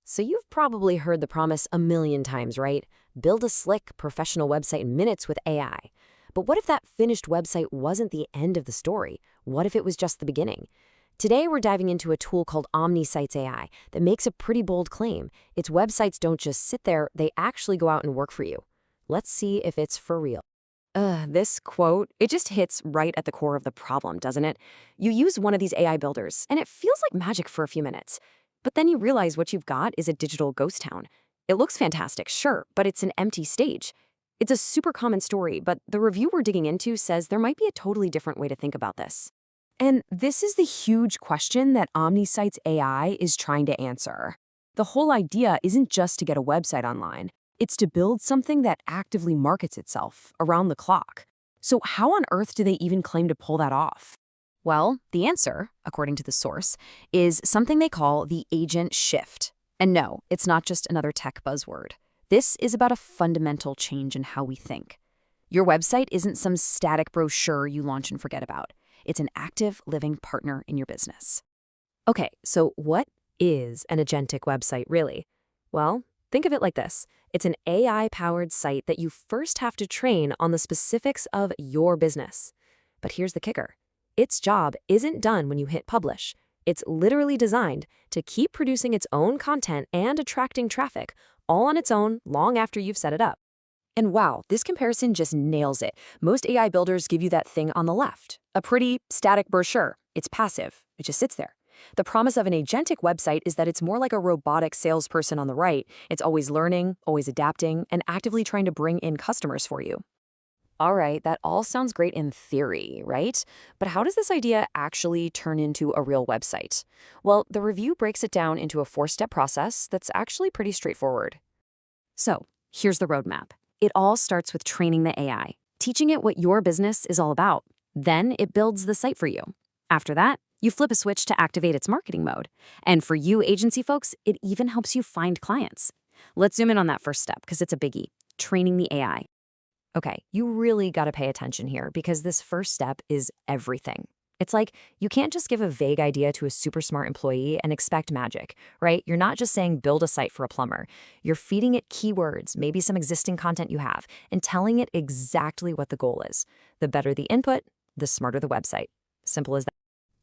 So you've probably heard the promise a million times, right? Build a slick, professional website in minutes with AI. But what if that finished website wasn't the end of the story? What if it was just the beginning? Today, we're diving into a tool called OmniSitesAI that makes a pretty bold claim. Its websites don't just sit there, they actually go out and work for you. Let's see if it's for real. This quote, it just hits right at the core of the problem, doesn't it? You use one of these AI builders, and it feels like magic for a few minutes. But then you realize what you've got is a digital ghost town. It looks fantastic, sure, but it's an empty stage. It's a super common story, but the review we're digging into says there might be a totally different way to think about this. And this is the huge question that OmniSites AI is trying to answer. The whole idea isn't just to get a website online. It's to build something that actively markets itself around the clock. So how on earth do they even claim to pull that off? Well, the answer, according to the source, is something they call the agent shift. And no, it's not just another tech buzzword. This is about a fundamental change in how we think. Your website isn't some static brochure you launch and forget about. It's an active, living partner in your business. Okay, so what is an agentic website really? Well, think of it like this. It's an AI-powered site that you first have to train on the specifics of your business. But here's the kicker. Its job isn't done when you hit publish. It's literally designed to keep producing its own content and attracting traffic, all on its own long after you've set it up. And wow, this comparison just nails it. Most AI builders give you that thing on the left, a pretty static brochure. It's passive. It just sits there. The promise of an agentic website is that it's more like a robotic salesperson on the right. It's always learning, always adapting, and actively trying to bring in customers for you. All right, that all sounds great in theory, right? But how does this idea actually turn into a real website? Well, the review breaks it down into a 4-step process that's actually pretty straightforward. So, here's the roadmap. It all starts with training the AI, teaching it what your business is all about. Then it builds the site for you. After that, you flip a switch to activate its marketing mode. And for you agency folks, it even helps you find clients. Let's zoom in on that first step because it's a biggie, training the AI. Okay, you really got to pay attention here because this first step is everything. It's like you can't just give a vague idea to a super smart employee and expect magic, right? You're not just saying build a site for a plumber. You're feeding it keywords, maybe some existing content you have, and telling it exactly what the goal is. The better the input, the smarter the website. Simple as that.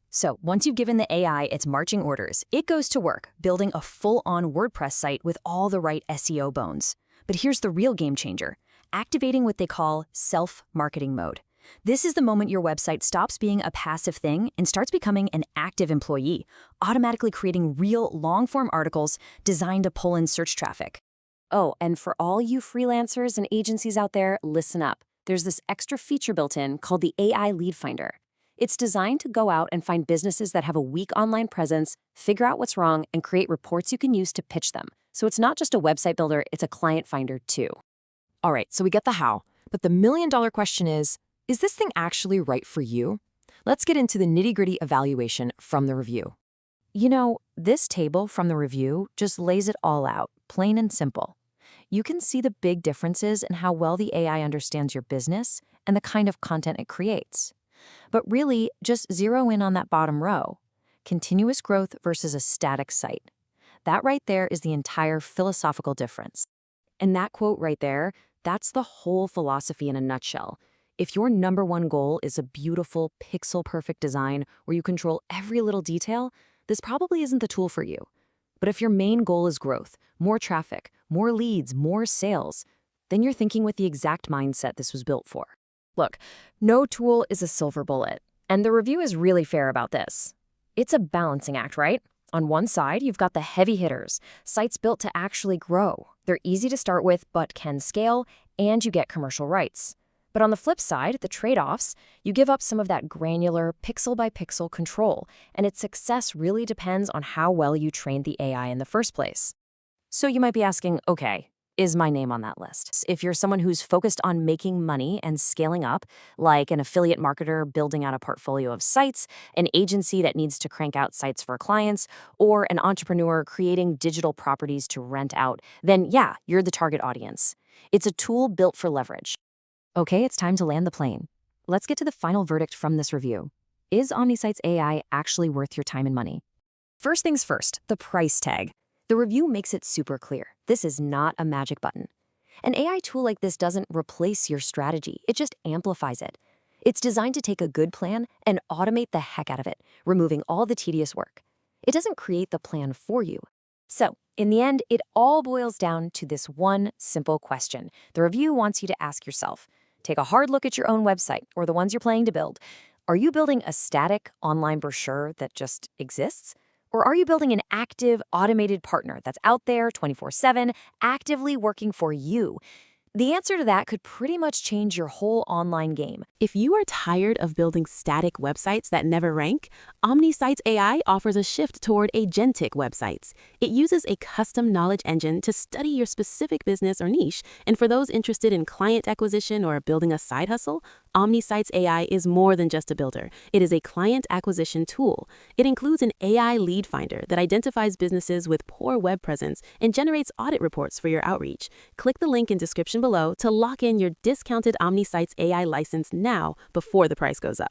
So once you've given the AI its marching orders, it goes to work building a full-on WordPress site with all the right SEO bones. But here's the real game changer. Activating what they call self-marketing mode. This is the moment your website stops being a passive thing and starts becoming an active employee, automatically creating real long-form articles designed to pull in search traffic. Oh, and for all you freelancers and agencies out there, listen up. There's this extra feature built in called the AI Lead Finder. It's designed to go out and find businesses that have a weak online presence, figure out what's wrong, and create reports you can use to pitch them. So it's not just a website builder, it's a client finder too. All right, so we get the how, but the million-dollar question is this thing actually right for you? Let's get into the nitty-gritty evaluation from the review. You know, this table from the review just lays it all out, plain and simple. You can see the big differences in how well the AI understands your business and the kind of content it creates. But really, just zero in on that bottom row. Continuous growth versus a static site. That right there is the entire philosophical difference. And that quote right there, that's the whole philosophy in a nutshell. If your number one goal is a beautiful, pixel-perfect design where you control every little detail, this probably isn't the tool for you. But if your main goal is growth, more traffic, more leads, more sales, then you're thinking with the exact mindset this was built for. Look, no tool is a silver bullet, and the review is really fair about this. It's a balancing act, right? On one side, you've got the heavy hitters, sites built to actually grow. They're easy to start with, but can scale, and you get commercial rights. But on the flip side, the trade-offs, you give up some of that granular, pixel-by-pixel control, and its success really depends on how well you trained the AI in the first place. So you might be asking, okay, is my name on that list? If you're someone who's focused on making money and scaling up, like an affiliate marketer building out a portfolio of sites, an agency that needs to crank out sites for clients, or an entrepreneur creating digital properties to rent out, then yeah, you're the target audience. It's a tool built for leverage. Okay, it's time to land the plane. Let's get to the final verdict from this review. Is OmniSitesAI actually worth your time and money? First things first, the price tag. The review makes it super clear. This is not a magic button. An AI tool like this doesn't replace your strategy, it just amplifies it. It's designed to take a good plan and automate the heck out of it, removing all the tedious work. It doesn't create the plan for you. So, in the end, it all boils down to this one simple question. The review wants you to ask yourself. Take a hard look at your own website or the ones you're planning to build. Are you building a static online brochure that just exists? Or are you building an active, automated partner that's out there 24/7, actively working for you? The answer to that could pretty much change your whole online game. If you are tired of building static websites that never rank, OmniSitesAI offers a shift toward Agentic websites. It uses a custom knowledge engine to study your specific business or niche, and for those interested in client acquisition or building a side hustle, OmniSitesAI is more than just a builder. It is a client acquisition tool. It includes an AI lead finder that identifies businesses with poor web presence and generates audit reports for your outreach. Click the link in description below to lock in your discounted OmniSitesAI license now before the price goes up.